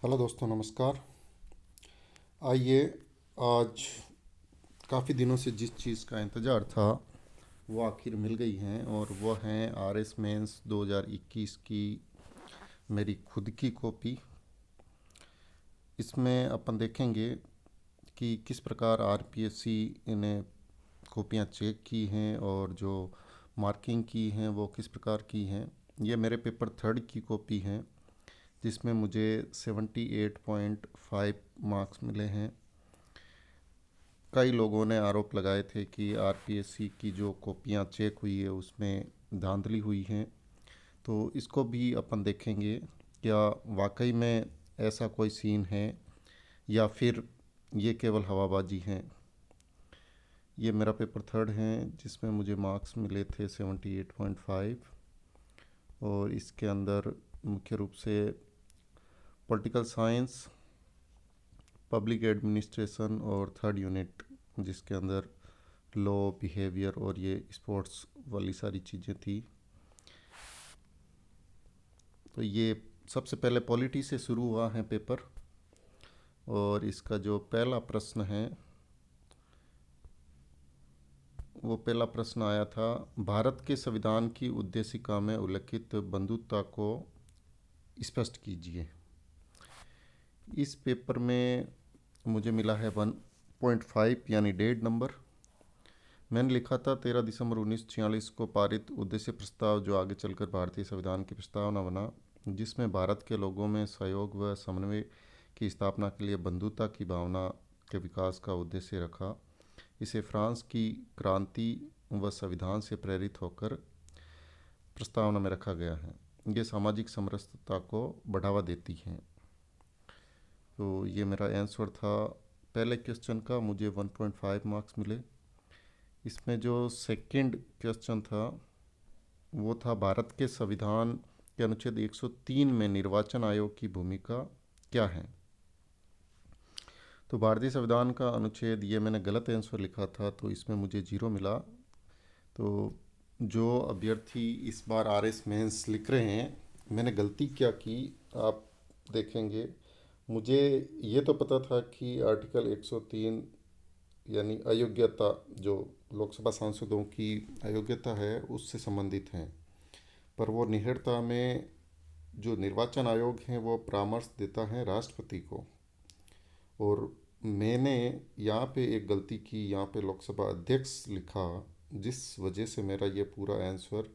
Hello दोस्तों, नमस्कार। आइए, आज काफ़ी दिनों से जिस चीज़ का इंतज़ार था वो आखिर मिल गई हैं, और वो हैं आर एस मेंस 2021 की मेरी खुद की कॉपी। इसमें अपन देखेंगे कि किस प्रकार आर पी एस सी ने कॉपियाँ चेक की हैं और जो मार्किंग की हैं वो किस प्रकार की हैं। ये मेरे पेपर थर्ड की कॉपी हैं, जिसमें मुझे 78.5 मार्क्स मिले हैं। कई लोगों ने आरोप लगाए थे कि आरपीएससी की जो कॉपियाँ चेक हुई है उसमें धांधली हुई हैं। तो इसको भी अपन देखेंगे, क्या वाकई में ऐसा कोई सीन है या फिर ये केवल हवाबाजी है। ये मेरा पेपर थर्ड है, जिसमें मुझे मार्क्स मिले थे 78.5, और इसके अंदर मुख्य रूप से पॉलिटिकल साइंस, पब्लिक एडमिनिस्ट्रेशन और थर्ड यूनिट, जिसके अंदर लॉ, बिहेवियर और ये स्पोर्ट्स वाली सारी चीज़ें थी। तो ये सबसे पहले पॉलिटी से शुरू हुआ है पेपर, और इसका जो पहला प्रश्न है वो पहला प्रश्न आया था, भारत के संविधान की उद्देशिका में उल्लिखित बंधुता को स्पष्ट कीजिए। इस पेपर में मुझे मिला है 1.5 यानी 1.5 नंबर। मैंने लिखा था 13 दिसंबर 1946 को पारित उद्देश्य प्रस्ताव, जो आगे चलकर भारतीय संविधान की प्रस्तावना बना, जिसमें भारत के लोगों में सहयोग व समन्वय की स्थापना के लिए बंधुता की भावना के विकास का उद्देश्य रखा। इसे फ्रांस की क्रांति व संविधान से प्रेरित होकर प्रस्तावना में रखा गया है। ये सामाजिक समरसता को बढ़ावा देती है। तो ये मेरा आंसर था पहले क्वेश्चन का। मुझे 1.5 मार्क्स मिले। इसमें जो सेकंड क्वेश्चन था वो था, भारत के संविधान के अनुच्छेद 103 में निर्वाचन आयोग की भूमिका क्या है। तो भारतीय संविधान का अनुच्छेद, ये मैंने गलत आंसर लिखा था तो इसमें मुझे 0 मिला। तो जो अभ्यर्थी इस बार आर एस मेंस लिख रहे हैं, मैंने गलती क्या की आप देखेंगे। मुझे ये तो पता था कि आर्टिकल 103 यानी अयोग्यता, जो लोकसभा सांसदों की अयोग्यता है उससे संबंधित हैं, पर वो निहिरता में जो निर्वाचन आयोग है वो परामर्श देता है राष्ट्रपति को। और मैंने यहाँ पे एक गलती की, यहाँ पे लोकसभा अध्यक्ष लिखा, जिस वजह से मेरा ये पूरा आंसर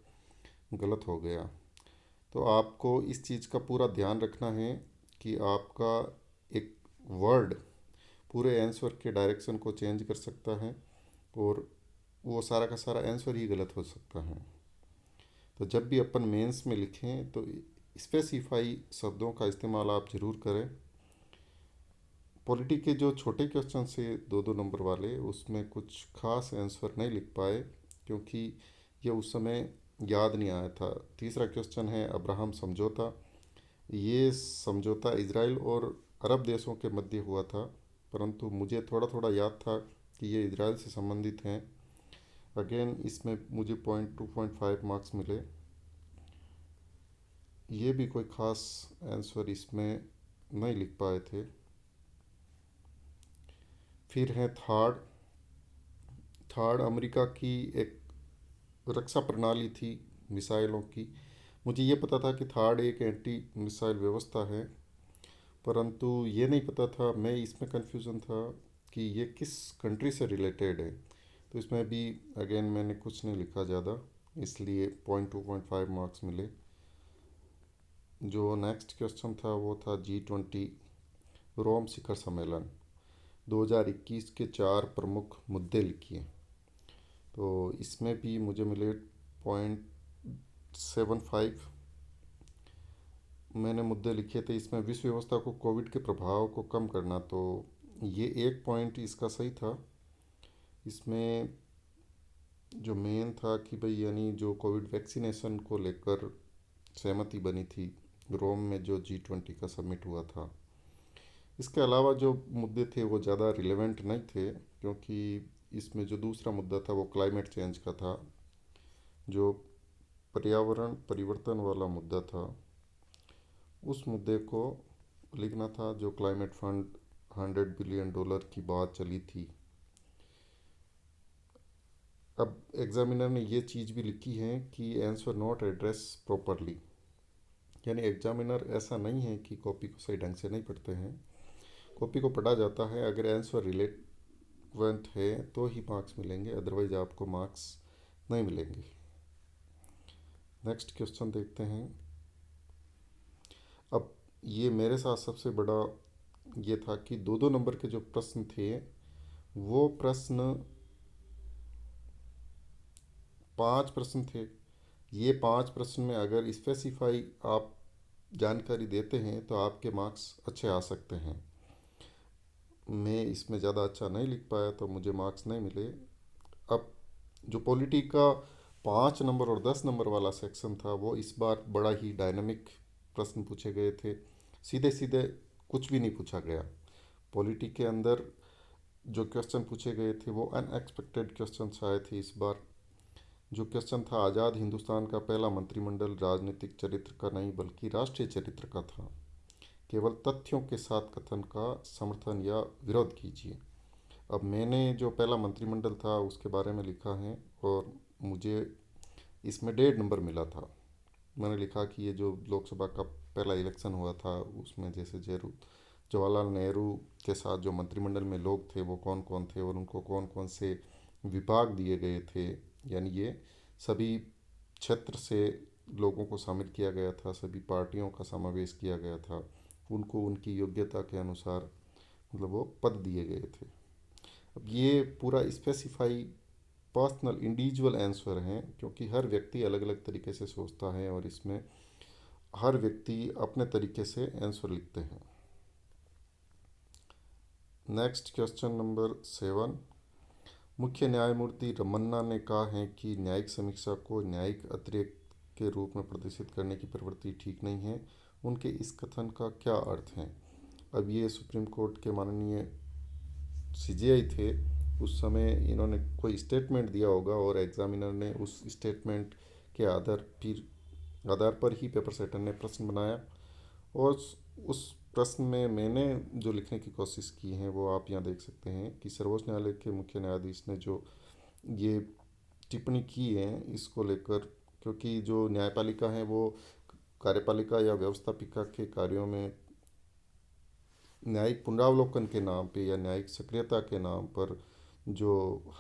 गलत हो गया। तो आपको इस चीज़ का पूरा ध्यान रखना है कि आपका एक वर्ड पूरे आंसर के डायरेक्शन को चेंज कर सकता है, और वो सारा का सारा आंसर ही गलत हो सकता है। तो जब भी अपन मेंस में लिखें तो स्पेसिफाई शब्दों का इस्तेमाल आप ज़रूर करें। पॉलिटी के जो छोटे क्वेश्चन से 2-2 नंबर वाले, उसमें कुछ खास आंसर नहीं लिख पाए क्योंकि ये उस समय याद नहीं आया था। तीसरा क्वेश्चन है अब्राहम समझौता। ये समझौता इजराइल और अरब देशों के मध्य हुआ था, परंतु मुझे थोड़ा थोड़ा याद था कि ये इजराइल से संबंधित हैं। अगेन इसमें मुझे 2.5 मार्क्स मिले। ये भी कोई ख़ास आंसर इसमें नहीं लिख पाए थे। फिर है थर्ड। थर्ड अमेरिका की एक रक्षा प्रणाली थी मिसाइलों की। मुझे ये पता था कि थर्ड एक एंटी मिसाइल व्यवस्था है, परंतु ये नहीं पता था, मैं इसमें कन्फ्यूज़न था कि ये किस कंट्री से रिलेटेड है। तो इसमें भी अगेन मैंने कुछ नहीं लिखा ज़्यादा, इसलिए 2.5 मार्क्स मिले। जो नेक्स्ट क्वेश्चन था वो था G20 रोम शिखर सम्मेलन 2021 के 4 प्रमुख मुद्दे लिखिए। तो इसमें भी मुझे मिले 0.75। मैंने मुद्दे लिखे थे इसमें, विश्व व्यवस्था को कोविड के प्रभाव को कम करना, तो ये एक पॉइंट इसका सही था। इसमें जो मेन था कि भाई यानी जो कोविड वैक्सीनेशन को लेकर सहमति बनी थी रोम में जो G20 का समिट हुआ था। इसके अलावा जो मुद्दे थे वो ज़्यादा रिलेवेंट नहीं थे, क्योंकि इसमें जो दूसरा मुद्दा था वो क्लाइमेट चेंज का था, जो पर्यावरण परिवर्तन वाला मुद्दा था। उस मुद्दे को लिखना था जो क्लाइमेट फंड $100 बिलियन की बात चली थी। अब एग्जामिनर ने ये चीज़ भी लिखी है कि आंसर नॉट एड्रेस प्रॉपरली, यानी एग्जामिनर ऐसा नहीं है कि कॉपी को सही ढंग से नहीं पढ़ते हैं। कॉपी को पढ़ा जाता है, अगर आंसर रिलेवेंट है तो ही मार्क्स मिलेंगे, अदरवाइज आपको मार्क्स नहीं मिलेंगे। नेक्स्ट क्वेश्चन देखते हैं। अब ये मेरे साथ सबसे बड़ा ये था कि दो दो नंबर के जो प्रश्न थे वो प्रश्न 5 प्रश्न थे। ये 5 प्रश्न में अगर स्पेसिफाई आप जानकारी देते हैं तो आपके मार्क्स अच्छे आ सकते हैं। मैं इसमें ज़्यादा अच्छा नहीं लिख पाया तो मुझे मार्क्स नहीं मिले। अब जो पॉलिटी का 5 नंबर और 10 नंबर वाला सेक्शन था वो इस बार बड़ा ही डायनामिक प्रश्न पूछे गए थे। सीधे सीधे कुछ भी नहीं पूछा गया। पॉलिटी के अंदर जो क्वेश्चन पूछे गए थे वो अनएक्सपेक्टेड क्वेश्चन आए थे इस बार। जो क्वेश्चन था, आज़ाद हिंदुस्तान का पहला मंत्रिमंडल राजनीतिक चरित्र का नहीं बल्कि राष्ट्रीय चरित्र का था, केवल तथ्यों के साथ कथन का समर्थन या विरोध कीजिए। अब मैंने जो पहला मंत्रिमंडल था उसके बारे में लिखा है और मुझे इसमें 1.5 नंबर मिला था। मैंने लिखा कि ये जो लोकसभा का पहला इलेक्शन हुआ था उसमें जैसे जवाहरलाल नेहरू के साथ जो मंत्रिमंडल में लोग थे वो कौन कौन थे और उनको कौन कौन से विभाग दिए गए थे, यानी ये सभी क्षेत्र से लोगों को शामिल किया गया था, सभी पार्टियों का समावेश किया गया था, उनको उनकी योग्यता के अनुसार मतलब वो पद दिए गए थे। अब ये पूरा स्पेसिफाई पर्सनल इंडिविजुअल आंसर हैं क्योंकि हर व्यक्ति अलग अलग तरीके से सोचता है और इसमें हर व्यक्ति अपने तरीके से आंसर लिखते हैं। Next question number 7। मुख्य न्यायमूर्ति रमन्ना ने कहा है कि न्यायिक समीक्षा को न्यायिक अतिरेक के रूप में प्रदर्शित करने की प्रवृत्ति ठीक नहीं है। उनके इस कथन का क्या अर्थ है? अब ये सुप्रीम कोर्ट के माननीय सीजीआई थे, उस समय इन्होंने कोई स्टेटमेंट दिया होगा और एग्जामिनर ने उस स्टेटमेंट के आधार पर ही पेपर सेटर ने प्रश्न बनाया और उस प्रश्न में मैंने जो लिखने की कोशिश की है वो आप यहाँ देख सकते हैं कि सर्वोच्च न्यायालय के मुख्य न्यायाधीश ने जो ये टिप्पणी की है इसको लेकर, क्योंकि जो न्यायपालिका है वो कार्यपालिका या व्यवस्थापिका के कार्यों में न्यायिक पुनरावलोकन के नाम पे या न्यायिक सक्रियता के नाम पर जो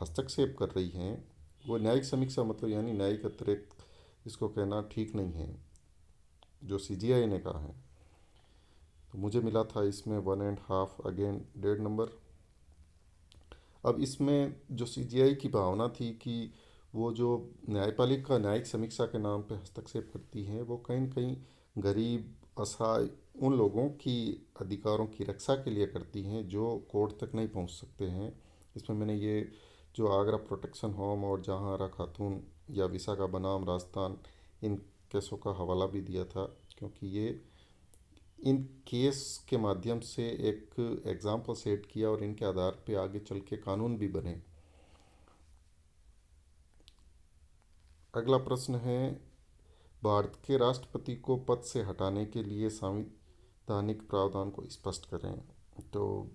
हस्तक्षेप कर रही हैं वो न्यायिक समीक्षा मतलब यानी न्यायिक अतिरिक्त इसको कहना ठीक नहीं है, जो सीजीआई ने कहा है। तो मुझे मिला था इसमें 1.5 अगेन 1.5 नंबर। अब इसमें जो सीजीआई की भावना थी कि वो जो न्यायपालिका न्यायिक समीक्षा के नाम पे हस्तक्षेप करती है वो कहीं न कहीं गरीब असहाय उन लोगों की अधिकारों की रक्षा के लिए करती हैं जो कोर्ट तक नहीं पहुंच सकते हैं। इसमें मैंने ये जो आगरा प्रोटेक्शन होम और जहांआरा खातून या विशाखा बनाम राजस्थान इन केसों का हवाला भी दिया था, क्योंकि ये इन केस के माध्यम से एक एग्जाम्पल सेट किया और इनके आधार पे आगे चल के कानून भी बने। अगला प्रश्न है, भारत के राष्ट्रपति को पद से हटाने के लिए संवैधानिक प्रावधान को स्पष्ट करें। तो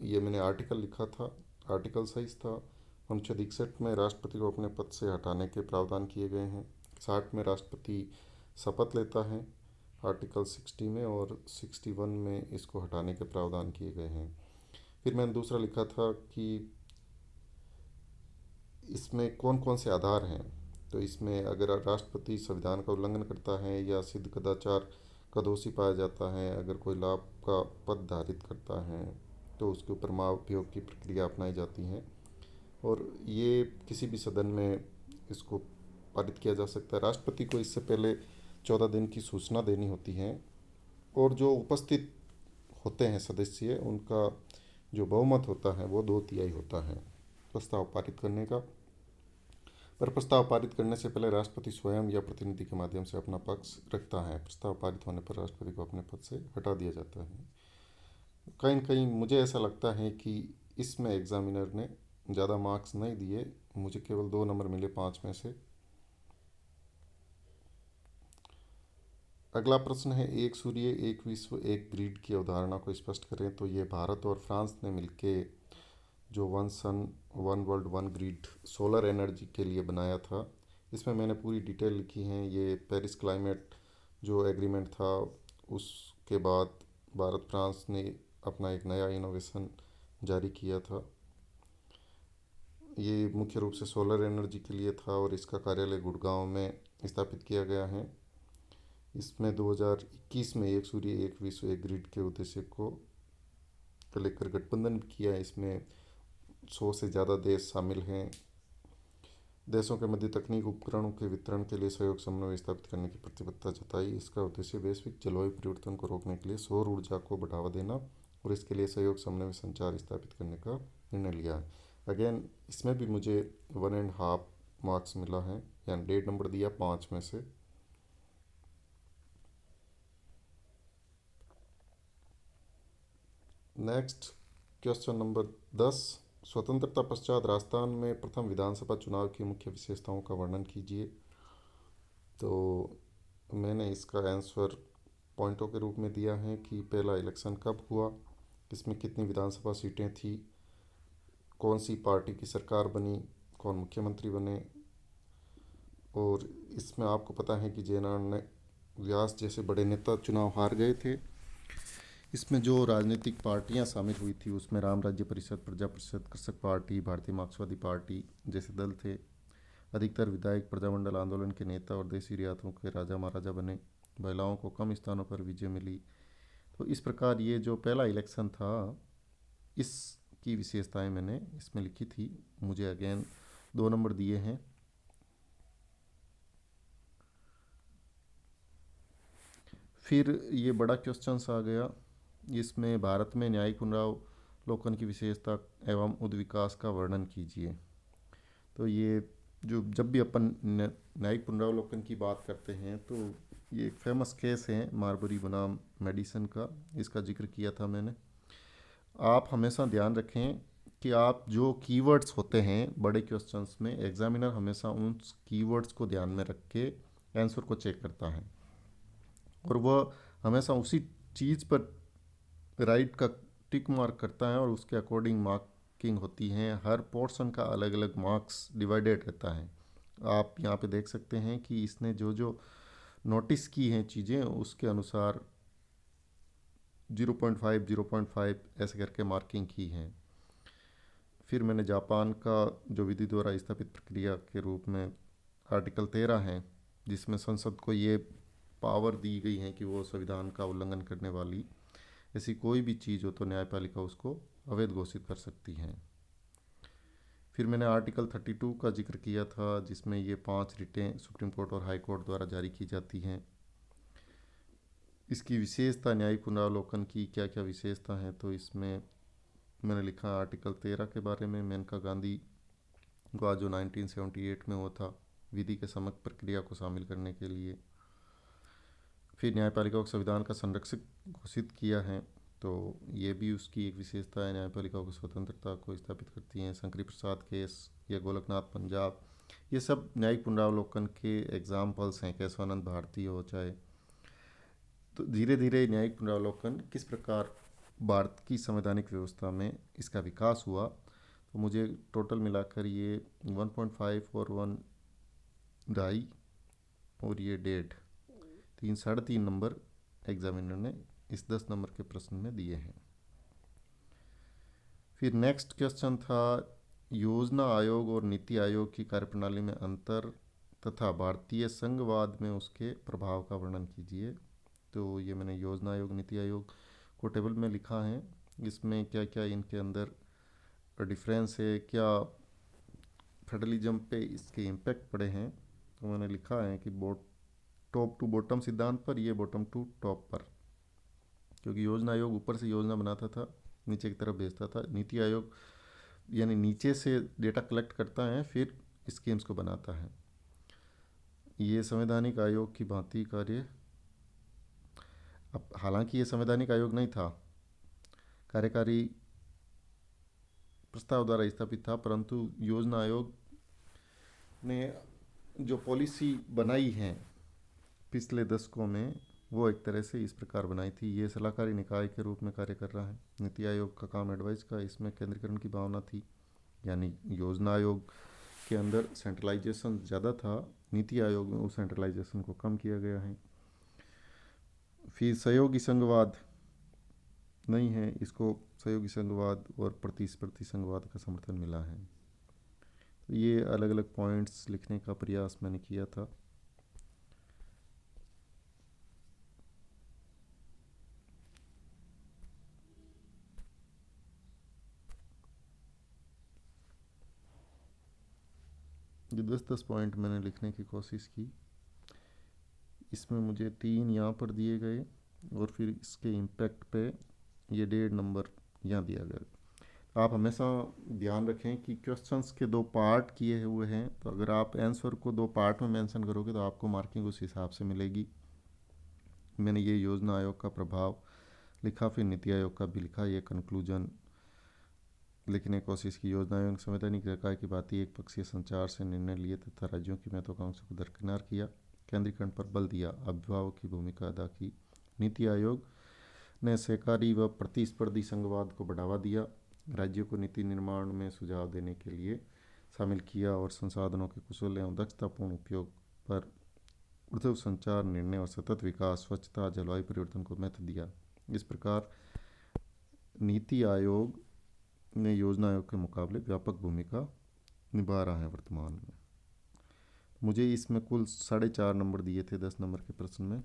ये मैंने आर्टिकल लिखा था, आर्टिकल सही था। 61 में राष्ट्रपति को अपने पद से हटाने के प्रावधान किए गए हैं। 60 में राष्ट्रपति शपथ लेता है आर्टिकल 60 में, और 61 में इसको हटाने के प्रावधान किए गए हैं। फिर मैंने दूसरा लिखा था कि इसमें कौन कौन से आधार हैं। तो इसमें अगर राष्ट्रपति संविधान का उल्लंघन करता है या सिद्ध कदाचार का दोषी पाया जाता है, अगर कोई लाभ का पद धारित करता है तो उसके ऊपर महाभियोग की प्रक्रिया अपनाई जाती है और ये किसी भी सदन में इसको पारित किया जा सकता है। राष्ट्रपति को इससे पहले 14 दिन की सूचना देनी होती है और जो उपस्थित होते हैं सदस्य उनका जो बहुमत होता है वो 2/3 होता है प्रस्ताव पारित करने का। पर प्रस्ताव पारित करने से पहले राष्ट्रपति स्वयं या प्रतिनिधि के माध्यम से अपना पक्ष रखता है। प्रस्ताव पारित होने पर राष्ट्रपति को अपने पद से हटा दिया जाता है। कहीं न कहीं मुझे ऐसा लगता है कि इसमें एग्जामिनर ने ज़्यादा मार्क्स नहीं दिए, मुझे केवल 2 नंबर मिले 5 में से। अगला प्रश्न है, एक सूर्य एक विश्व एक ग्रिड की अवधारणा को स्पष्ट करें। तो ये भारत और फ्रांस ने मिलके जो one sun one world one grid solar energy के लिए बनाया था, इसमें मैंने पूरी डिटेल लिखी हैं। ये पेरिस क्लाइमेट जो एग्रीमेंट था उसके बाद भारत फ्रांस ने अपना एक नया इनोवेशन जारी किया था। ये मुख्य रूप से सोलर एनर्जी के लिए था और इसका कार्यालय गुड़गांव में स्थापित किया गया है। इसमें 2021 में एक सूर्य एक विश्व एक ग्रिड के उद्देश्य को लेकर गठबंधन किया है। इसमें 100 से ज़्यादा देश शामिल हैं। देशों के मध्य तकनीक उपकरणों के वितरण के लिए सहयोग समन्वय स्थापित करने की प्रतिबद्धता जताई। इसका उद्देश्य वैश्विक जलवायु परिवर्तन को रोकने के लिए सौर ऊर्जा को बढ़ावा देना और इसके लिए सहयोग समन्वय संचार स्थापित करने का निर्णय लिया है। अगेन इसमें भी मुझे 1.5 मार्क्स मिला है, यानी 1.5 नंबर दिया 5 में से। नेक्स्ट क्वेश्चन नंबर 10, स्वतंत्रता पश्चात राजस्थान में प्रथम विधानसभा चुनाव की मुख्य विशेषताओं का वर्णन कीजिए। तो मैंने इसका आंसर पॉइंटों के रूप में दिया है कि पहला इलेक्शन कब हुआ, इसमें कितनी विधानसभा सीटें थी, कौन सी पार्टी की सरकार बनी, कौन मुख्यमंत्री बने। और इसमें आपको पता है कि जयनारायण व्यास जैसे बड़े नेता चुनाव हार गए थे। इसमें जो राजनीतिक पार्टियां शामिल हुई थी उसमें राम राज्य परिषद, प्रजा परिषद, कृषक पार्टी, भारतीय मार्क्सवादी पार्टी जैसे दल थे। अधिकतर विधायक प्रजामंडल आंदोलन के नेता और देसी रियासतों के राजा महाराजा बने। महिलाओं को कम स्थानों पर विजय मिली। तो इस प्रकार ये जो पहला इलेक्शन था इसकी विशेषताएं मैंने इसमें लिखी थी। मुझे अगेन 2 नंबर दिए हैं। फिर ये बड़ा क्वेश्चन आ गया, इसमें भारत में न्यायिक पुनरावलोकन की विशेषता एवं उद्विकास का वर्णन कीजिए। तो ये जो जब भी अपन न्यायिक पुनरावलोकन की बात करते हैं तो ये एक फेमस केस है मारबरी बनाम मेडिसन का, इसका जिक्र किया था मैंने। आप हमेशा ध्यान रखें कि आप जो कीवर्ड्स होते हैं बड़े क्वेश्चंस में, एग्जामिनर हमेशा उन कीवर्ड्स को ध्यान में रख के आंसर को चेक करता है और वह हमेशा उसी चीज़ पर राइट का टिक मार्क करता है और उसके अकॉर्डिंग मार्किंग होती है। हर पोर्शन का अलग अलग मार्क्स डिवाइडेड रहता है। आप यहाँ पे देख सकते हैं कि इसने जो जो नोटिस की हैं चीज़ें उसके अनुसार 0.5 0.5 ऐसे करके मार्किंग की हैं। फिर मैंने जापान का जो विधि द्वारा स्थापित प्रक्रिया के रूप में आर्टिकल 13 है जिसमें संसद को ये पावर दी गई है कि वो संविधान का उल्लंघन करने वाली ऐसी कोई भी चीज़ हो तो न्यायपालिका उसको अवैध घोषित कर सकती है। फिर मैंने आर्टिकल 32 का जिक्र किया था जिसमें ये 5 रिटें सुप्रीम कोर्ट और हाई कोर्ट द्वारा जारी की जाती हैं। इसकी विशेषता न्यायिक पुनरावलोकन की क्या क्या विशेषता हैं, तो इसमें मैंने लिखा आर्टिकल 13 के बारे में, मेनका गांधी का जो 1978 में वो था विधि के समग्र प्रक्रिया को शामिल करने के लिए। फिर न्यायपालिका को संविधान का संरक्षक घोषित किया है, तो ये भी उसकी एक विशेषता है। न्यायपालिका को स्वतंत्रता को स्थापित करती हैं। शंकरी प्रसाद केस या गोलकनाथ पंजाब, ये सब न्यायिक पुनरावलोकन के एग्जाम्पल्स हैं, केशवानंद भारती हो चाहे। तो धीरे धीरे न्यायिक पुनरावलोकन किस प्रकार भारत की संवैधानिक व्यवस्था में इसका विकास हुआ, तो मुझे टोटल मिलाकर ये 1.5 और 1.5 और ये 1.5 3.5 नंबर एग्जामिनर ने इस 10 नंबर के प्रश्न में दिए हैं। फिर नेक्स्ट क्वेश्चन था योजना आयोग और नीति आयोग की कार्यप्रणाली में अंतर तथा भारतीय संघवाद में उसके प्रभाव का वर्णन कीजिए। तो ये मैंने योजना आयोग नीति आयोग को टेबल में लिखा है, इसमें क्या क्या इनके अंदर डिफरेंस है, क्या फेडरलिज्म पे इसके इम्पैक्ट पड़े हैं। तो मैंने लिखा है कि टॉप टू बॉटम सिद्धांत पर, ये बॉटम टू टॉप पर, क्योंकि योजना आयोग ऊपर से योजना बनाता था नीचे की तरफ भेजता था। नीति आयोग यानी नीचे से डेटा कलेक्ट करता है फिर स्कीम्स को बनाता है। ये संवैधानिक आयोग की भांति कार्य, अब हालांकि ये संवैधानिक आयोग नहीं था, कार्यकारी प्रस्ताव द्वारा स्थापित था, परंतु योजना आयोग ने जो पॉलिसी बनाई है पिछले दशकों में वो एक तरह से इस प्रकार बनाई थी। ये सलाहकारी निकाय के रूप में कार्य कर रहा है। नीति आयोग का काम एडवाइस का, इसमें केंद्रीकरण की भावना थी, यानी योजना आयोग के अंदर सेंट्रलाइजेशन ज़्यादा था, नीति आयोग में उस सेंट्रलाइजेशन को कम किया गया है। फिर सहयोगी संघवाद नहीं है, इसको सहयोगी संघवाद और प्रतिस्पर्धी संघवाद का समर्थन मिला है। तो ये अलग अलग पॉइंट्स लिखने का प्रयास मैंने किया था। ये 10-10 पॉइंट मैंने लिखने की कोशिश की। इसमें मुझे 3 यहाँ पर दिए गए और फिर इसके इम्पैक्ट पे ये 1.5 नंबर यहाँ दिया गया। आप हमेशा ध्यान रखें कि क्वेश्चंस के 2 पार्ट किए हुए हैं, तो अगर आप आंसर को 2 पार्ट में मेंशन करोगे तो आपको मार्किंग उस हिसाब से मिलेगी। मैंने ये योजना आयोग का प्रभाव लिखा, फिर नीति आयोग का भी लिखा। ये कंक्लूजन लिखने की कोशिश की। योजना आयोग ने संवैधानिक निकाय की भांति एक पक्षीय संचार से निर्णय लिए तथा राज्यों की महत्वाकांक्षा को दरकिनार किया, केंद्रीकरण पर बल दिया, अभिभावक की भूमिका अदा की। नीति आयोग ने सहकारी व प्रतिस्पर्धी संघवाद को बढ़ावा दिया, राज्यों को नीति निर्माण में सुझाव देने के लिए शामिल किया और संसाधनों के कुशल एवं दक्षतापूर्ण उपयोग पर ऊर्ध्व संचार निर्णय और सतत विकास, स्वच्छता, जलवायु परिवर्तन को महत्व दिया। इस प्रकार नीति आयोग ने योजना आयोग के मुकाबले व्यापक भूमिका निभा रहा है वर्तमान में। मुझे इसमें कुल 4.5 नंबर दिए थे 10 नंबर के प्रश्न में।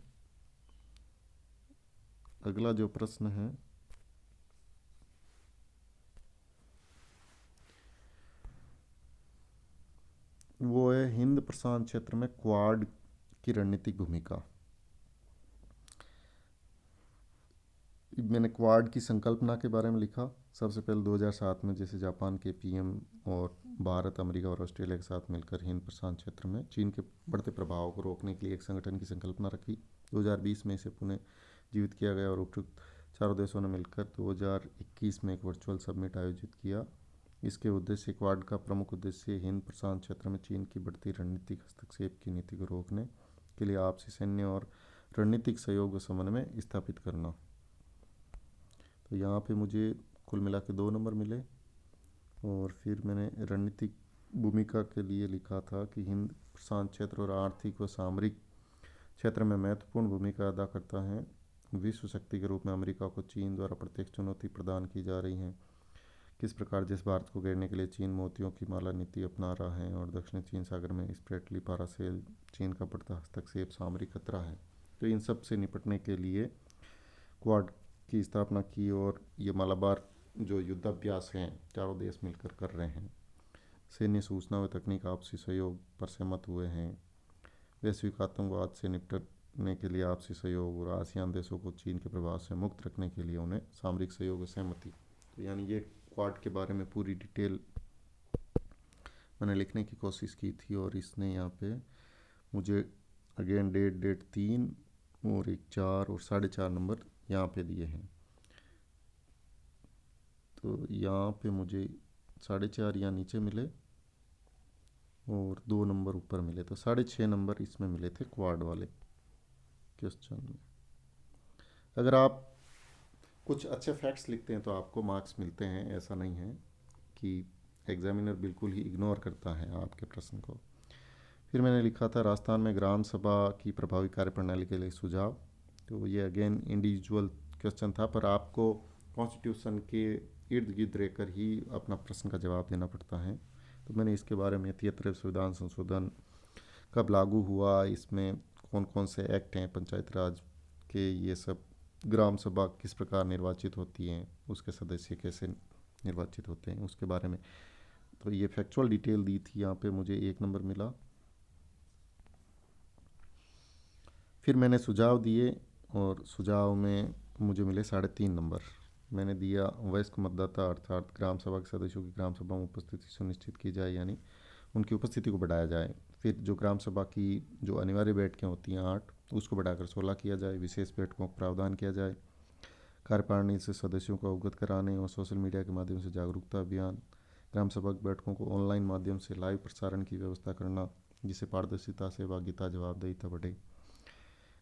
अगला जो प्रश्न है वो है हिंद प्रशांत क्षेत्र में क्वाड की रणनीतिक भूमिका। मैंने क्वाड की संकल्पना के बारे में लिखा। सबसे पहले 2007 में जैसे जापान के पीएम और भारत, अमेरिका और ऑस्ट्रेलिया के साथ मिलकर हिंद प्रशांत क्षेत्र में चीन के बढ़ते प्रभाव को रोकने के लिए एक संगठन की संकल्पना रखी। 2020 में इसे पुनः जीवित किया गया और उपयुक्त चारों देशों ने मिलकर 2021 में एक वर्चुअल समिट आयोजित किया। इसके उद्देश्य, क्वाड का प्रमुख उद्देश्य हिंद प्रशांत क्षेत्र में चीन की बढ़ती रणनीतिक हस्तक्षेप की नीति को रोकने के लिए आपसी सैन्य और रणनीतिक सहयोग व समन्वय स्थापित करना। तो यहाँ पे मुझे कुल मिला के 2 नंबर मिले। और फिर मैंने रणनीतिक भूमिका के लिए लिखा था कि हिंद प्रशांत क्षेत्र और आर्थिक व सामरिक क्षेत्र में महत्वपूर्ण भूमिका अदा करता है। विश्व शक्ति के रूप में अमेरिका को चीन द्वारा प्रत्यक्ष चुनौती प्रदान की जा रही है। किस प्रकार जिस भारत को घेरने के लिए चीन मोतियों की माला नीति अपना रहा है और दक्षिण चीन सागर में स्प्रेटली पारासेल चीन का बढ़ता हस्तक्षेप सामरिक खतरा है। तो इन सब से निपटने के लिए क्वाड की स्थापना की और ये मालाबार जो युद्धाभ्यास हैं चारों देश मिलकर कर रहे हैं। सैन्य सूचना व तकनीक आपसी सहयोग पर सहमत हुए हैं। वैश्विक आतंकवाद से निपटने के लिए आपसी सहयोग और आसियान देशों को चीन के प्रभाव से मुक्त रखने के लिए उन्हें सामरिक सहयोग व सहमति। तो यानी ये क्वाड के बारे में पूरी डिटेल मैंने लिखने की कोशिश की थी और इसने यहाँ पे मुझे अगेन डेट 3 और 1 4 और 4.5 नंबर यहाँ पे दिए हैं। तो यहाँ पे मुझे 4.5 यहाँ नीचे मिले और 2 नंबर ऊपर मिले, तो 6.5 नंबर इसमें मिले थे क्वाड वाले क्वेश्चन में। अगर आप कुछ अच्छे फैक्ट्स लिखते हैं तो आपको मार्क्स मिलते हैं, ऐसा नहीं है कि एग्जामिनर बिल्कुल ही इग्नोर करता है आपके प्रश्न को। फिर मैंने लिखा था राजस्थान में ग्राम सभा की प्रभावी कार्यप्रणाली के लिए सुझाव। तो ये अगेन इंडिविजुअल क्वेश्चन था, पर आपको कॉन्स्टिट्यूशन के इर्द गिर्द रहकर ही अपना प्रश्न का जवाब देना पड़ता है। तो मैंने इसके बारे में 73 संविधान संशोधन कब लागू हुआ, इसमें कौन कौन से एक्ट हैं पंचायत राज के, ये सब, ग्राम सभा किस प्रकार निर्वाचित होती हैं, उसके सदस्य कैसे निर्वाचित होते हैं, उसके बारे में तो ये फैक्चुअल डिटेल दी थी। यहाँ पे मुझे 1 नंबर मिला। फिर मैंने सुझाव दिए और सुझाव में मुझे मिले 3.5 नंबर। मैंने दिया वयस्क मतदाता अर्थात ग्राम सभा के सदस्यों की ग्राम सभा में उपस्थिति सुनिश्चित की जाए, यानी उनकी उपस्थिति को बढ़ाया जाए। फिर जो ग्राम सभा की जो अनिवार्य बैठकें होती हैं 8, उसको बढ़ाकर 16 किया जाए। विशेष बैठकों का प्रावधान किया जाए। कार्यकारिणी से सदस्यों को अवगत कराने और सोशल मीडिया के माध्यम से जागरूकता अभियान। ग्राम सभा की बैठकों को ऑनलाइन माध्यम से लाइव प्रसारण की व्यवस्था करना, जिससे पारदर्शिता, सहभागिता, जवाबदेहिता बढ़े।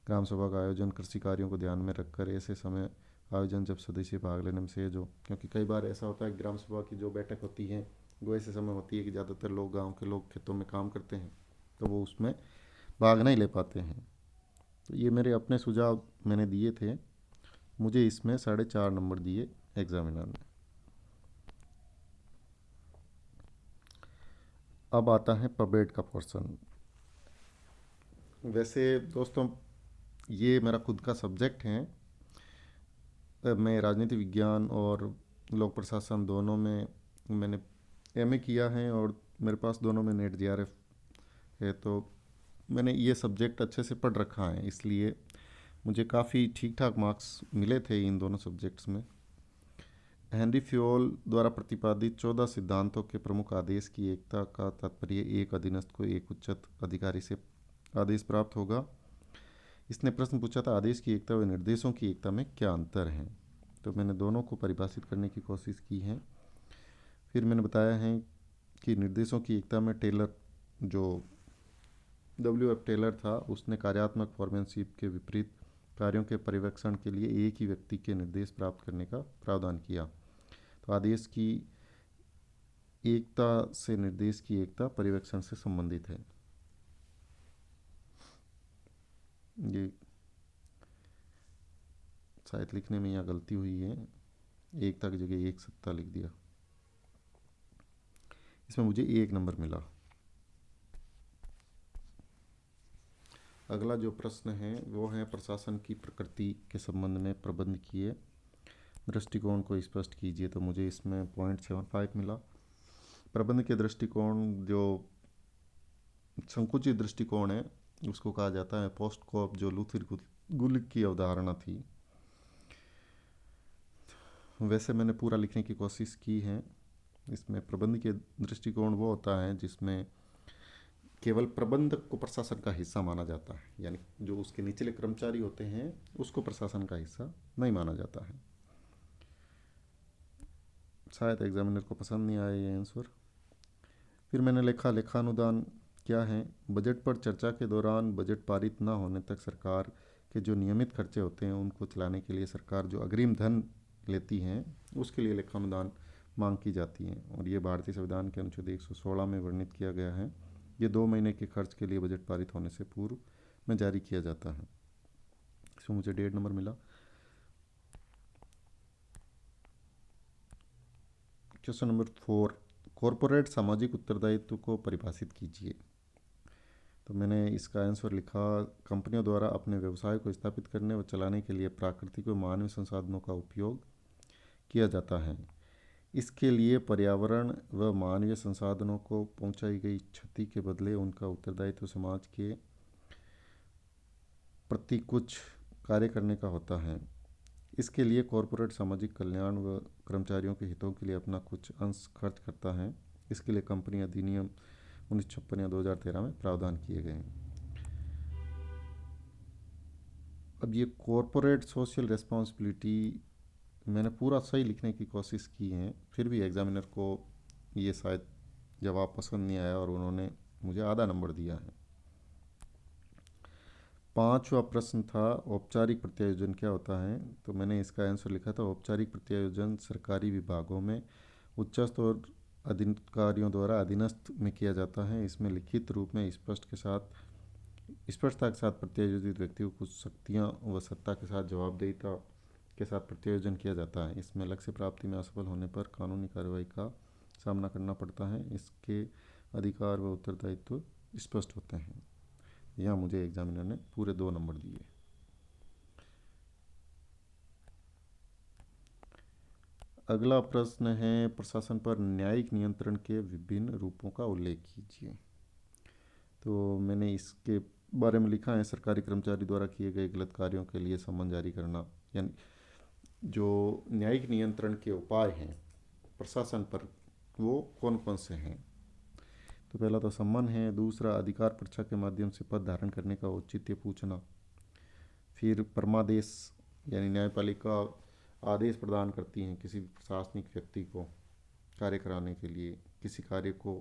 ग्राम सभा का आयोजन कृषि कार्यों को ध्यान में रखकर ऐसे समय आयोजन जब सदस्य भाग लेने में सहज हो, क्योंकि कई बार ऐसा होता है ग्राम सभा की जो बैठक होती है वो ऐसे समय होती है कि ज़्यादातर लोग, गांव के लोग खेतों में काम करते हैं, तो वो उसमें भाग नहीं ले पाते हैं। तो ये मेरे अपने सुझाव मैंने दिए थे, मुझे इसमें 4.5 नंबर दिए एग्जामिनर ने। अब आता है पबेट का पोर्शन। वैसे दोस्तों ये मेरा खुद का सब्जेक्ट है। मैं राजनीति विज्ञान और लोक प्रशासन दोनों में मैंने एमए किया है और मेरे पास दोनों में नेट जीआरएफ है, तो मैंने ये सब्जेक्ट अच्छे से पढ़ रखा है, इसलिए मुझे काफ़ी ठीक ठाक मार्क्स मिले थे इन दोनों सब्जेक्ट्स में। हेनरी फ्योल द्वारा प्रतिपादित 14 सिद्धांतों के प्रमुख आदेश की एकता का तात्पर्य एक अधीनस्थ को एक उच्च अधिकारी से आदेश प्राप्त होगा। इसने प्रश्न पूछा था आदेश की एकता व निर्देशों की एकता में क्या अंतर है, तो मैंने दोनों को परिभाषित करने की कोशिश की है। फिर मैंने बताया है कि निर्देशों की एकता में टेलर, जो WF टेलर था, उसने कार्यात्मक फॉर्मेनशिप के विपरीत कार्यों के पर्यवेक्षण के लिए एक ही व्यक्ति के निर्देश प्राप्त करने का प्रावधान किया। तो आदेश की एकता से निर्देश की एकता पर्यवेक्षण से संबंधित है। ये शायद लिखने में यहाँ गलती हुई है, एकता की जगह एक सत्ता लिख दिया, इसमें मुझे 1 नंबर मिला। अगला जो प्रश्न है वो है प्रशासन की प्रकृति के संबंध में प्रबंधकीय दृष्टिकोण को स्पष्ट कीजिए, तो मुझे इसमें 0.75 मिला। प्रबंध के दृष्टिकोण जो संकुचित दृष्टिकोण है उसको कहा जाता है पोस्ट कोप, जो लूथर गुलिक की अवधारणा थी। वैसे मैंने पूरा लिखने की कोशिश की है। इसमें प्रबंध के दृष्टिकोण वो होता है जिसमें केवल प्रबंधक को प्रशासन का हिस्सा माना जाता है, यानी जो उसके निचले कर्मचारी होते हैं उसको प्रशासन का हिस्सा नहीं माना जाता है। शायद एग्जामिनर को पसंद नहीं आया ये आंसर। फिर मैंने लिखा लेखानुदान क्या है। बजट पर चर्चा के दौरान बजट पारित न होने तक सरकार के जो नियमित खर्चे होते हैं उनको चलाने के लिए सरकार जो अग्रिम धन लेती हैं उसके लिए लेखानुदान मांग की जाती है, और ये भारतीय संविधान के अनुच्छेद 116 में वर्णित किया गया है। ये 2 महीने के खर्च के लिए बजट पारित होने से पूर्व में जारी किया जाता है। इसमें मुझे 1.5 नंबर मिला। क्वेश्चन नंबर 4, कॉरपोरेट सामाजिक उत्तरदायित्व को परिभाषित कीजिए। तो मैंने इसका आंसर लिखा, कंपनियों द्वारा अपने व्यवसाय को स्थापित करने व चलाने के लिए प्राकृतिक व मानवीय संसाधनों का उपयोग किया जाता है। इसके लिए पर्यावरण व मानवीय संसाधनों को पहुंचाई गई क्षति के बदले उनका उत्तरदायित्व समाज के प्रति कुछ कार्य करने का होता है। इसके लिए कॉरपोरेट सामाजिक कल्याण व कर्मचारियों के हितों के लिए अपना कुछ अंश खर्च करता है। इसके लिए कंपनी अधिनियम 1956 या 2013 में प्रावधान किए गए हैं। अब ये कॉरपोरेट सोशल रिस्पॉन्सिबिलिटी मैंने पूरा सही लिखने की कोशिश की है, फिर भी एग्जामिनर को ये शायद जवाब पसंद नहीं आया और उन्होंने मुझे आधा नंबर दिया है। 5वां प्रश्न था औपचारिक प्रत्यायोजन क्या होता है, तो मैंने इसका आंसर लिखा था औपचारिक प्रत्यायोजन सरकारी विभागों में उच्चस्थ और अधिकारियों द्वारा अधीनस्थ में किया जाता है। इसमें लिखित रूप में स्पष्टता के साथ प्रत्यायोजित व्यक्ति को कुछ शक्तियाँ व सत्ता के साथ जवाबदेहिता के साथ प्रत्यायोजन किया जाता है। इसमें लक्ष्य प्राप्ति में असफल होने पर कानूनी कार्रवाई का सामना करना पड़ता है। इसके अधिकार व उत्तरदायित्व स्पष्ट होते हैं। यहाँ मुझे एग्जामिनर ने पूरे 2 नंबर दिए। अगला प्रश्न है प्रशासन पर न्यायिक नियंत्रण के विभिन्न रूपों का उल्लेख कीजिए। तो मैंने इसके बारे में लिखा है सरकारी कर्मचारी द्वारा किए गए गलत कार्यों के लिए सम्मन जारी करना, यानी जो न्यायिक नियंत्रण के उपाय हैं प्रशासन पर वो कौन कौन से हैं। तो पहला तो सम्मन है, दूसरा अधिकार परीक्षा के माध्यम से पद धारण करने का औचित्य पूछना, फिर परमादेश यानी न्यायपालिका आदेश प्रदान करती हैं किसी प्रशासनिक व्यक्ति को कार्य कराने के लिए, किसी कार्य को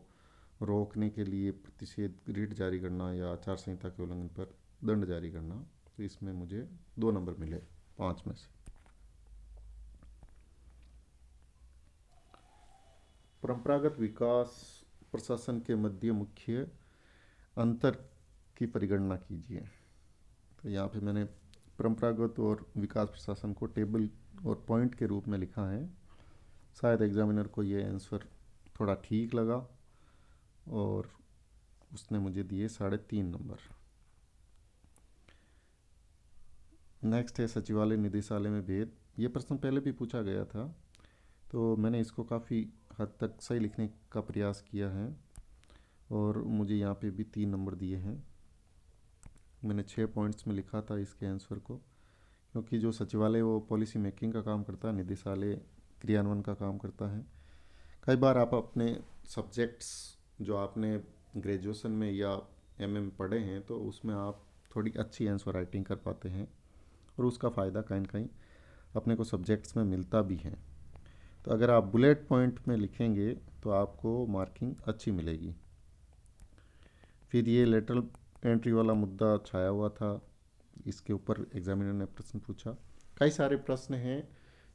रोकने के लिए प्रतिषेध रिट जारी करना या आचार संहिता के उल्लंघन पर दंड जारी करना। तो इसमें मुझे 2 नंबर मिले 5 में से। परंपरागत विकास प्रशासन के मध्य मुख्य अंतर की परिगणना कीजिए। तो यहाँ पे मैंने परंपरागत और विकास प्रशासन को टेबल और पॉइंट के रूप में लिखा है। शायद एग्जामिनर को ये आंसर थोड़ा ठीक लगा और उसने मुझे दिए 3.5 नंबर। नेक्स्ट है सचिवालय निदेशालय में भेद। ये प्रश्न पहले भी पूछा गया था, तो मैंने इसको काफ़ी हद तक सही लिखने का प्रयास किया है और मुझे यहाँ पे भी 3 नंबर दिए हैं। मैंने 6 पॉइंट्स में लिखा था इसके आंसर को, क्योंकि जो सचिवालय वो पॉलिसी मेकिंग का काम करता है, निदेशालय क्रियान्वयन का काम करता है। कई बार आप अपने सब्जेक्ट्स जो आपने ग्रेजुएशन में या एमए में पढ़े हैं तो उसमें आप थोड़ी अच्छी आंसर राइटिंग कर पाते हैं और उसका फ़ायदा कहीं न कहीं अपने को सब्जेक्ट्स में मिलता भी है। तो अगर आप बुलेट पॉइंट में लिखेंगे तो आपको मार्किंग अच्छी मिलेगी। फिर ये लेटरल एंट्री वाला मुद्दा छाया हुआ था, इसके ऊपर एग्जामिनर ने प्रश्न पूछा। कई सारे प्रश्न हैं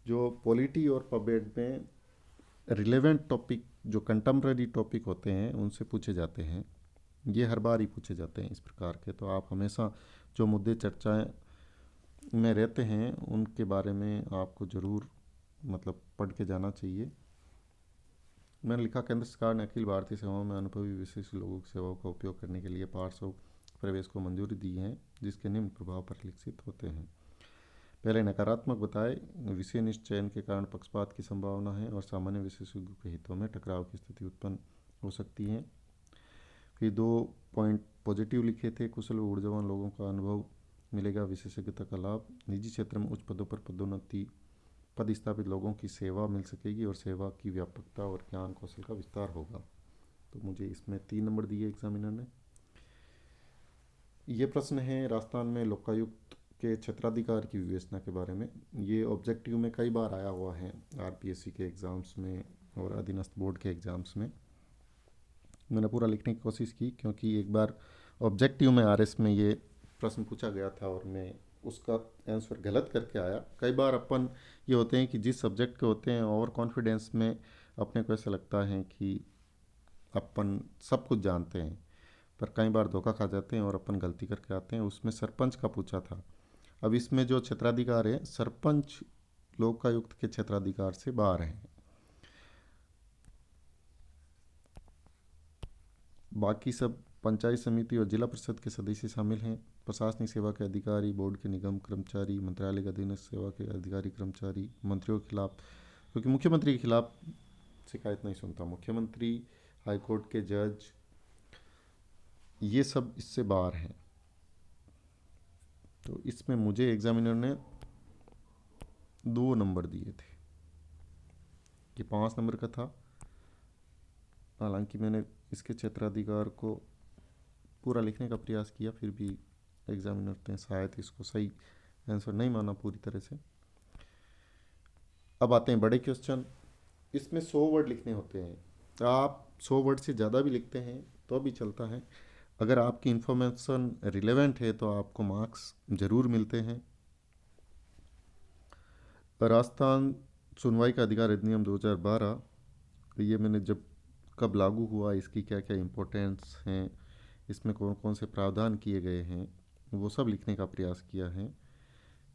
जो पॉलिटी और पबेड में रिलेवेंट टॉपिक, जो कंटेम्प्रेरी टॉपिक होते हैं, उनसे पूछे जाते हैं। ये हर बार ही पूछे जाते हैं इस प्रकार के। तो आप हमेशा जो मुद्दे चर्चाएं में रहते हैं उनके बारे में आपको ज़रूर पढ़ के जाना चाहिए। मैंने लिखा केंद्र सरकार ने अखिल भारतीय सेवाओं में अनुभवी विशेष लोगों की सेवाओं का उपयोग करने के लिए पार्श्व प्रवेश को मंजूरी दी है, जिसके निम्न प्रभाव परिलक्षित होते हैं। पहले नकारात्मक बताए, विषय निश्चयन के कारण पक्षपात की संभावना है और सामान्य विशेषज्ञों के हितों में टकराव की स्थिति उत्पन्न हो सकती है। फिर 2 पॉइंट पॉजिटिव लिखे थे, कुशल व ऊर्जावान लोगों का अनुभव मिलेगा, विशेषज्ञता का लाभ, निजी क्षेत्र में उच्च पदों पर पदोन्नति, पद स्थापित लोगों की सेवा मिल सकेगी और सेवा की व्यापकता और ज्ञान कौशल का विस्तार होगा। तो मुझे इसमें 3 नंबर दिए एग्जामिनर ने। ये प्रश्न है राजस्थान में लोकायुक्त के क्षेत्राधिकार की विवेचना के बारे में। ये ऑब्जेक्टिव में कई बार आया हुआ है, आरपीएससी के एग्ज़ाम्स में और अधीनस्थ बोर्ड के एग्ज़ाम्स में। मैंने पूरा लिखने की कोशिश की, क्योंकि एक बार ऑब्जेक्टिव में आरएस में ये प्रश्न पूछा गया था और मैं उसका आंसर गलत करके आया। कई बार अपन ये होते हैं कि जिस सब्जेक्ट के होते हैं ओवर कॉन्फिडेंस में अपने को ऐसा लगता है कि अपन सब कुछ जानते हैं, पर कई बार धोखा खा जाते हैं और अपन गलती करके आते हैं। उसमें सरपंच का पूछा था। अब इसमें जो क्षेत्राधिकार है, सरपंच लोकायुक्त के क्षेत्राधिकार से बाहर है। बाकी सब पंचायत समिति और जिला परिषद के सदस्य शामिल हैं। प्रशासनिक सेवा के अधिकारी, बोर्ड के निगम कर्मचारी, मंत्रालय के अधीनस्थ सेवा के अधिकारी कर्मचारी, मंत्रियों के खिलाफ, क्योंकि मुख्यमंत्री के खिलाफ शिकायत नहीं सुनता, मुख्यमंत्री, हाईकोर्ट के जज, ये सब इससे बाहर हैं। तो इसमें मुझे एग्जामिनर ने 2 नंबर दिए थे। ये 5 नंबर का था। हालांकि मैंने इसके क्षेत्राधिकार को पूरा लिखने का प्रयास किया, फिर भी एग्जामिनर ने शायद इसको सही आंसर नहीं माना पूरी तरह से। अब आते हैं बड़े क्वेश्चन। इसमें 100 वर्ड लिखने होते हैं। आप 100 वर्ड से ज़्यादा भी लिखते हैं तो भी चलता है। अगर आपकी इन्फॉर्मेशन रिलेवेंट है तो आपको मार्क्स ज़रूर मिलते हैं। राजस्थान सुनवाई का अधिकार अधिनियम 2012, ये मैंने जब कब लागू हुआ, इसकी क्या क्या इम्पोर्टेंस हैं, इसमें कौन कौन से प्रावधान किए गए हैं, वो सब लिखने का प्रयास किया है।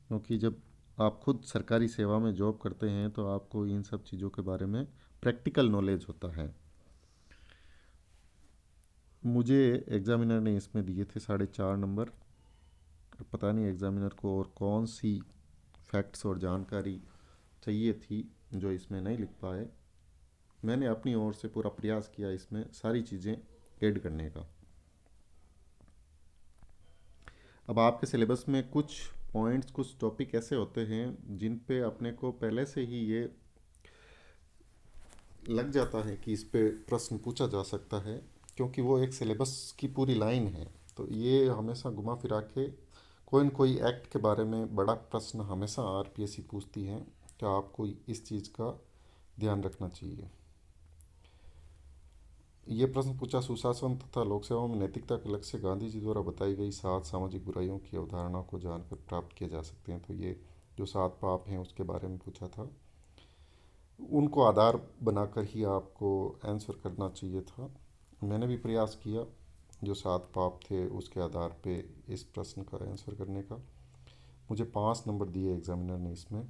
क्योंकि जब आप खुद सरकारी सेवा में जॉब करते हैं तो आपको इन सब चीज़ों के बारे में प्रैक्टिकल नॉलेज होता है। मुझे एग्ज़ामिनर ने इसमें दिए थे 4.5 नंबर। पता नहीं एग्ज़ामिनर को और कौन सी फैक्ट्स और जानकारी चाहिए थी जो इसमें नहीं लिख पाए। मैंने अपनी ओर से पूरा प्रयास किया इसमें सारी चीज़ें ऐड करने का। अब आपके सिलेबस में कुछ पॉइंट्स, कुछ टॉपिक ऐसे होते हैं जिन पे अपने को पहले से ही ये लग जाता है कि इस पे प्रश्न पूछा जा सकता है, क्योंकि वो एक सिलेबस की पूरी लाइन है। तो ये हमेशा घुमा फिरा के कोई न कोई एक्ट के बारे में बड़ा प्रश्न हमेशा आरपीएससी पूछती है। तो आपको इस चीज़ का ध्यान रखना चाहिए। ये प्रश्न पूछा, सुशासन तथा लोक सेवा में नैतिकता के लक्ष्य गांधी जी द्वारा बताई गई 7 सामाजिक बुराइयों की अवधारणा को जानकर प्राप्त किए जा सकते हैं। तो ये जो 7 पाप हैं उसके बारे में पूछा था, उनको आधार बनाकर ही आपको आंसर करना चाहिए था। मैंने भी प्रयास किया जो 7 पाप थे उसके आधार पे इस प्रश्न का आंसर करने का। मुझे 5 नंबर दिए एग्जामिनर ने इसमें।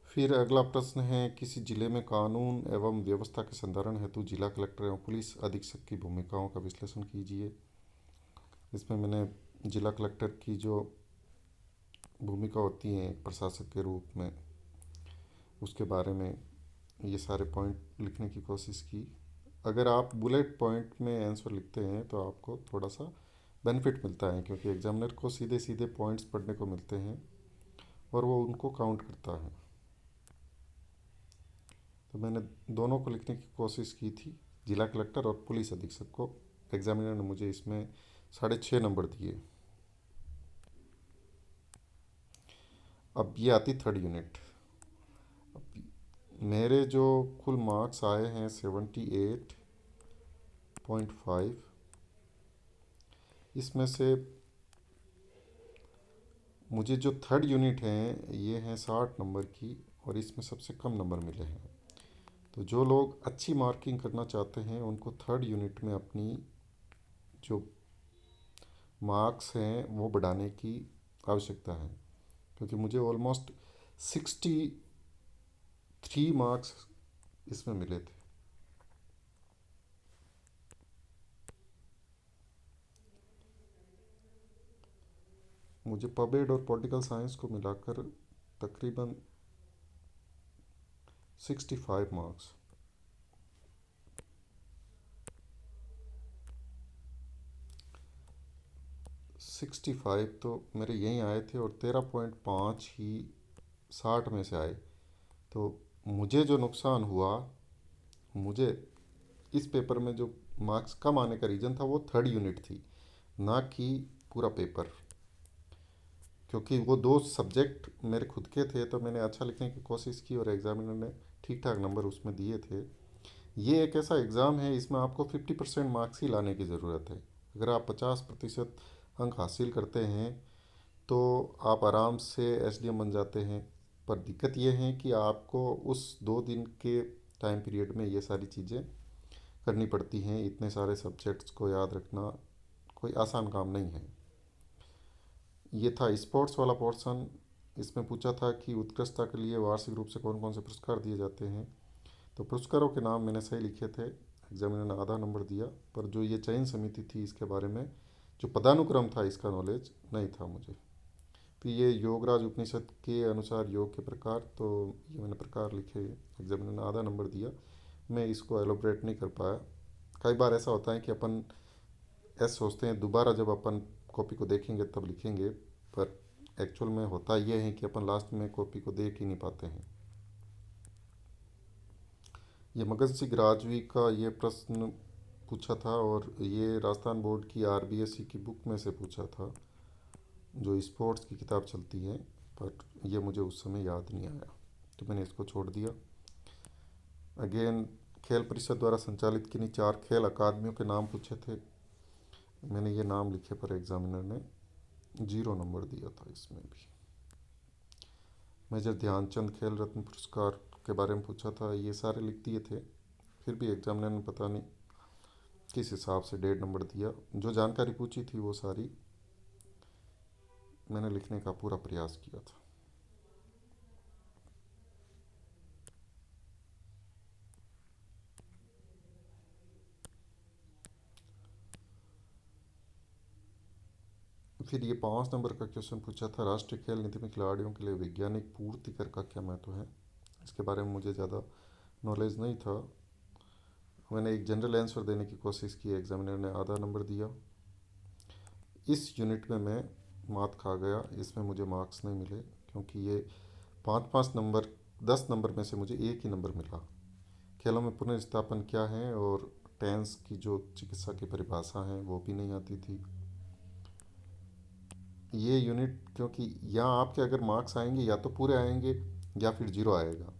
फिर अगला प्रश्न है, किसी जिले में कानून एवं व्यवस्था के संधारण हेतु जिला कलेक्टर एवं पुलिस अधीक्षक की भूमिकाओं का विश्लेषण कीजिए। इसमें मैंने जिला कलेक्टर की जो भूमिका होती है एक प्रशासक के रूप में, उसके बारे में ये सारे पॉइंट लिखने की कोशिश की। अगर आप बुलेट पॉइंट में आंसर लिखते हैं तो आपको थोड़ा सा बेनिफिट मिलता है, क्योंकि एग्जामिनर को सीधे सीधे पॉइंट्स पढ़ने को मिलते हैं और वो उनको काउंट करता है। तो मैंने दोनों को लिखने की कोशिश की थी, जिला कलेक्टर और पुलिस अधीक्षक को। एग्जामिनर ने मुझे इसमें 6.5 नंबर दिए। अब ये आती थर्ड यूनिट। मेरे जो कुल मार्क्स आए हैं 78.5, इसमें से मुझे जो थर्ड यूनिट हैं ये हैं 60 नंबर की, और इसमें सबसे कम नंबर मिले हैं। तो जो लोग अच्छी मार्किंग करना चाहते हैं उनको थर्ड यूनिट में अपनी जो मार्क्स हैं वो बढ़ाने की आवश्यकता है, क्योंकि मुझे ऑलमोस्ट 63 मार्क्स इसमें मिले थे। मुझे पबेड और पॉलिटिकल साइंस को मिलाकर तकरीबन 65 मार्क्स। सिक्सटी फाइव तो मेरे यहीं आए थे, और 13.5 ही 60 में से आए। तो मुझे जो नुकसान हुआ, मुझे इस पेपर में जो मार्क्स कम आने का रीज़न था वो थर्ड यूनिट थी, ना कि पूरा पेपर। क्योंकि वो दो सब्जेक्ट मेरे खुद के थे तो मैंने अच्छा लिखने की कोशिश की और एग्जामिनर ने ठीक ठाक नंबर उसमें दिए थे। ये एक ऐसा एग्ज़ाम है इसमें आपको 50% मार्क्स ही लाने की ज़रूरत है। अगर आप 50% अंक हासिल करते हैं तो आप आराम से एसडीएम बन जाते हैं। पर दिक्कत ये है कि आपको उस 2 दिन के टाइम पीरियड में ये सारी चीज़ें करनी पड़ती हैं। इतने सारे सब्जेक्ट्स को याद रखना कोई आसान काम नहीं है। ये था स्पोर्ट्स वाला पोर्शन। इसमें पूछा था कि उत्कृष्टता के लिए वार्षिक रूप से कौन कौन से पुरस्कार दिए जाते हैं। तो पुरस्कारों के नाम मैंने सही लिखे थे, एग्जामिनर ने आधा नंबर दिया। पर जो ये चयन समिति थी इसके बारे में जो पदानुक्रम था इसका नॉलेज नहीं था मुझे। तो ये योगराज उपनिषद के अनुसार योग के प्रकार, तो ये मैंने प्रकार लिखे, एग्जामिनर ने आधा नंबर दिया। मैं इसको एलोब्रेट नहीं कर पाया। कई बार ऐसा होता है कि अपन ऐसे सोचते हैं दोबारा जब अपन कॉपी को देखेंगे तब लिखेंगे, पर एक्चुअल में होता ये है कि अपन लास्ट में कॉपी को देख ही नहीं पाते हैं। ये मगध सिंह राजवी का ये प्रश्न पूछा था, और ये राजस्थान बोर्ड की आरबीएससी की बुक में से पूछा था, जो स्पोर्ट्स की किताब चलती है। पर ये मुझे उस समय याद नहीं आया तो मैंने इसको छोड़ दिया। अगेन, खेल परिषद द्वारा संचालित किन्हीं 4 खेल अकादमियों के नाम पूछे थे। मैंने ये नाम लिखे पर एग्जामिनर ने 0 नंबर दिया था इसमें भी। मेजर ध्यानचंद खेल रत्न पुरस्कार के बारे में पूछा था, ये सारे लिख दिए थे। फिर भी एग्जामिनर ने पता नहीं किस हिसाब से 1.5 नंबर दिया। जो जानकारी पूछी थी वो सारी मैंने लिखने का पूरा प्रयास किया था। फिर ये 5 नंबर का क्वेश्चन पूछा था, राष्ट्रीय खेल नीति में खिलाड़ियों के लिए वैज्ञानिक पूर्ति कर का क्या महत्व है। इसके बारे में मुझे ज़्यादा नॉलेज नहीं था। मैंने एक जनरल आंसर देने की कोशिश की, एग्जामिनर ने आधा नंबर दिया। इस यूनिट में मैं मात खा गया, इसमें मुझे मार्क्स नहीं मिले, क्योंकि ये 5-5 नंबर, 10 नंबर में से मुझे एक ही नंबर मिला। खेलों में पुनर्स्थापन क्या है और टेंस की जो चिकित्सा की परिभाषा है वो भी नहीं आती थी। ये यूनिट, क्योंकि यहाँ आपके अगर मार्क्स आएंगे या तो पूरे आएंगे या फिर जीरो आएगा,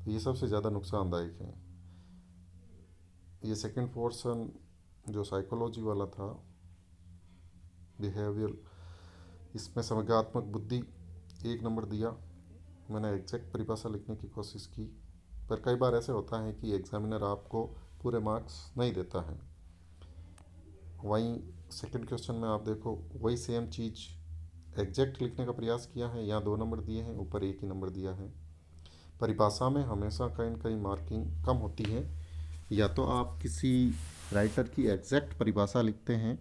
तो ये सबसे ज़्यादा नुकसानदायक है। ये सेकंड पोर्शन जो साइकोलॉजी वाला था, बिहेवियर, इसमें समझात्मक बुद्धि 1 नंबर दिया। मैंने एग्जैक्ट परिभाषा लिखने की कोशिश की, पर कई बार ऐसे होता है कि एग्जामिनर आपको पूरे मार्क्स नहीं देता है। वहीं सेकंड क्वेश्चन में आप देखो, वही सेम चीज़ एग्जैक्ट लिखने का प्रयास किया है, यहाँ 2 नंबर दिए हैं, ऊपर 1 ही नंबर दिया है। परिभाषा में हमेशा कहीं न कहीं मार्किंग कम होती है। या तो आप किसी राइटर की एग्जैक्ट परिभाषा लिखते हैं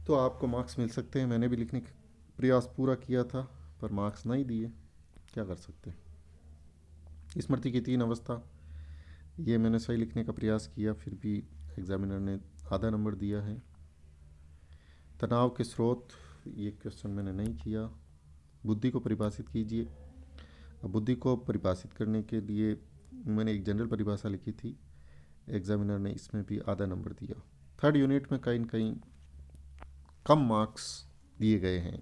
तो आपको मार्क्स मिल सकते हैं। मैंने भी लिखने का प्रयास पूरा किया था पर मार्क्स नहीं दिए, क्या कर सकते हैं। स्मृति की 3 अवस्था, ये मैंने सही लिखने का प्रयास किया, फिर भी एग्जामिनर ने आधा नंबर दिया है। तनाव के स्रोत, ये क्वेश्चन मैंने नहीं किया। बुद्धि को परिभाषित कीजिए। अब बुद्धि को परिभाषित करने के लिए मैंने एक जनरल परिभाषा लिखी थी, एग्जामिनर ने इसमें भी आधा नंबर दिया। थर्ड यूनिट में कहीं न कहीं कम मार्क्स दिए गए हैं।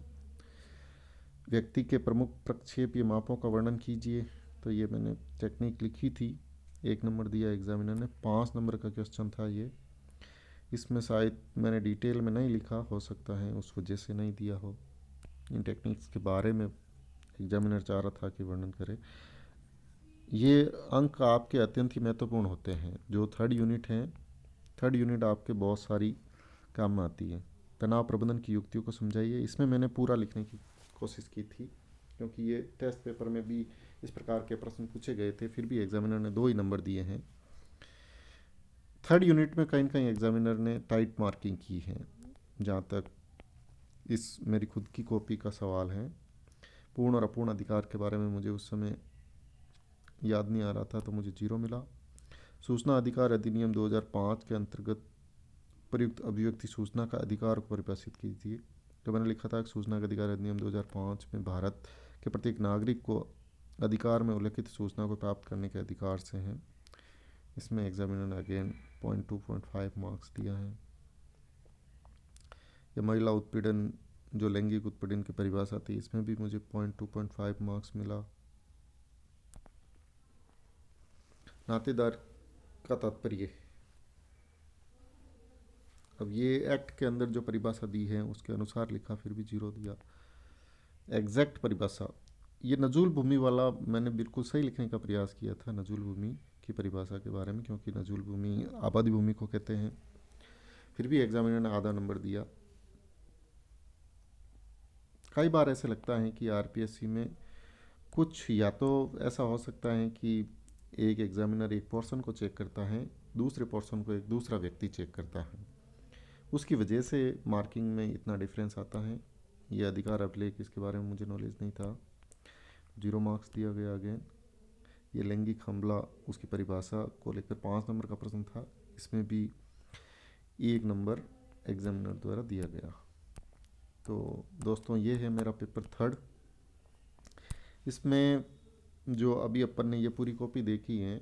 व्यक्ति के प्रमुख प्रक्षेपीय मापों का वर्णन कीजिए, तो ये मैंने टेक्निक लिखी थी, 1 नंबर दिया एग्जामिनर ने। 5 नंबर का क्वेश्चन था ये। इसमें शायद मैंने डिटेल में नहीं लिखा, हो सकता है उस वजह से नहीं दिया हो। इन टेक्निक्स के बारे में एग्जामिनर चाह रहा था कि वर्णन करे। ये अंक आपके अत्यंत ही महत्वपूर्ण होते हैं। जो थर्ड यूनिट है, थर्ड यूनिट आपके बहुत सारी काम में आती है। तनाव प्रबंधन की युक्तियों को समझाइए, इसमें मैंने पूरा लिखने की कोशिश की थी, क्योंकि ये टेस्ट पेपर में भी इस प्रकार के प्रश्न पूछे गए थे, फिर भी एग्जामिनर ने 2 ही नंबर दिए हैं। थर्ड यूनिट में कहीं न कहीं एग्जामिनर ने टाइट मार्किंग की है। जहाँ तक इस मेरी खुद की कॉपी का सवाल है, पूर्ण और अपूर्ण अधिकार के बारे में मुझे उस समय याद नहीं आ रहा था, तो मुझे 0 मिला। सूचना अधिकार अधिनियम 2005 के अंतर्गत प्रयुक्त अभिव्यक्ति सूचना का अधिकार को परिभाषित कीजिए। तो मैंने लिखा था कि सूचना का अधिकार अधिनियम 2005 में भारत के प्रत्येक नागरिक को अधिकार में उल्लिखित सूचना को प्राप्त करने के अधिकार से हैं। इसमें एग्जामिनर ने अगेन 0.2.5 मार्क्स दिया है। या महिला उत्पीड़न, जो लैंगिक उत्पीड़न की परिभाषा थी, इसमें भी मुझे 0.2.5 मार्क्स मिला। नातेदार का तात्पर्य, अब ये एक्ट के अंदर जो परिभाषा दी है उसके अनुसार लिखा, फिर भी 0 दिया। एग्जैक्ट परिभाषा, ये नजूल भूमि वाला मैंने बिल्कुल सही लिखने का प्रयास किया था, नजूल भूमि की परिभाषा के बारे में, क्योंकि नजूल भूमि आबादी भूमि को कहते हैं। फिर भी एग्जामिनर ने आधा नंबर दिया। कई बार ऐसे लगता है कि आरपीएससी में कुछ, या तो ऐसा हो सकता है कि एक एग्जामिनर एक पोर्शन को चेक करता है, दूसरे पोर्शन को एक दूसरा व्यक्ति चेक करता है, उसकी वजह से मार्किंग में इतना डिफरेंस आता है। ये अधिकार अभिलेख, इसके बारे में मुझे नॉलेज नहीं था, 0 मार्क्स दिया गया अगेन। ये लैंगिक हमला, उसकी परिभाषा को लेकर 5 नंबर का प्रश्न था, इसमें भी 1 नंबर एग्जामिनर द्वारा दिया गया। तो दोस्तों, ये है मेरा पेपर थर्ड। इसमें जो अभी अपन ने ये पूरी कॉपी देखी है,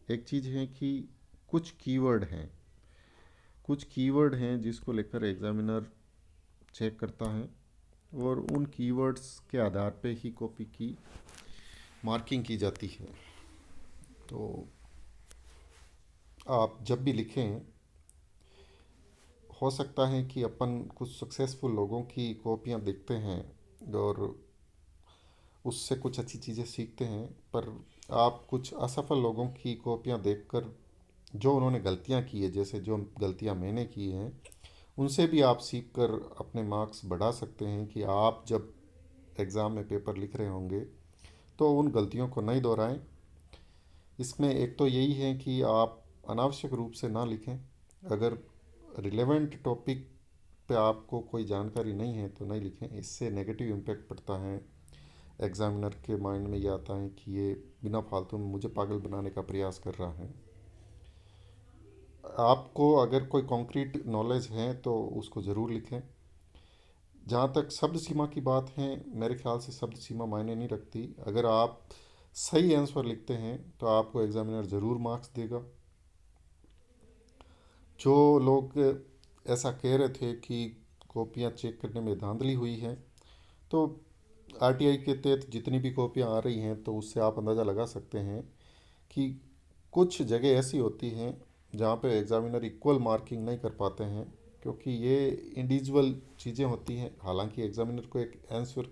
एक चीज़ है कि कुछ कीवर्ड हैं जिसको लेकर एग्जामिनर चेक करता है, और उन कीवर्ड्स के आधार पे ही कॉपी की मार्किंग की जाती है। तो आप जब भी लिखें, हो सकता है कि अपन कुछ सक्सेसफुल लोगों की कॉपियाँ देखते हैं और उससे कुछ अच्छी चीज़ें सीखते हैं, पर आप कुछ असफल लोगों की कॉपियाँ देखकर जो उन्होंने गलतियाँ की है, जैसे जो गलतियाँ मैंने की हैं, उनसे भी आप सीख कर अपने मार्क्स बढ़ा सकते हैं कि आप जब एग्ज़ाम में पेपर लिख रहे होंगे तो उन गलतियों को नहीं दोहराएं। इसमें एक तो यही है कि आप अनावश्यक रूप से ना लिखें। अगर रिलेवेंट टॉपिक पे आपको कोई जानकारी नहीं है तो नहीं लिखें, इससे नेगेटिव इम्पैक्ट पड़ता है। एग्ज़ामिनर के माइंड में ये आता है कि ये बिना फालतू में मुझे पागल बनाने का प्रयास कर रहा है। आपको अगर कोई कॉन्क्रीट नॉलेज है तो उसको ज़रूर लिखें। जहाँ तक शब्द सीमा की बात है, मेरे ख्याल से शब्द सीमा मायने नहीं रखती। अगर आप सही आंसर लिखते हैं तो आपको एग्ज़ामिनर ज़रूर मार्क्स देगा। जो लोग ऐसा कह रहे थे कि कॉपियाँ चेक करने में धांधली हुई है। तो आरटीआई के तहत जितनी भी कॉपियाँ आ रही हैं तो उससे आप अंदाज़ा लगा सकते हैं कि कुछ जगह ऐसी होती हैं जहाँ पे एग्ज़ामिनर इक्वल मार्किंग नहीं कर पाते हैं, क्योंकि ये इंडिविजुअल चीज़ें होती हैं। हालांकि एग्ज़ामिनर को एक आंसर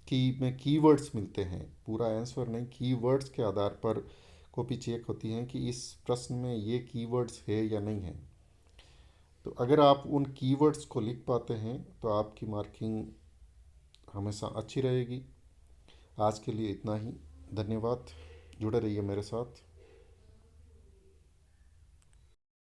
की में कीवर्ड्स मिलते हैं, पूरा आंसर नहीं, कीवर्ड्स के आधार पर कॉपी चेक होती हैं कि इस प्रश्न में ये कीवर्ड्स है या नहीं है। तो अगर आप उन कीवर्ड्स को लिख पाते हैं तो आपकी मार्किंग हमेशा अच्छी रहेगी। आज के लिए इतना ही। धन्यवाद। जुड़े रहिए मेरे साथ।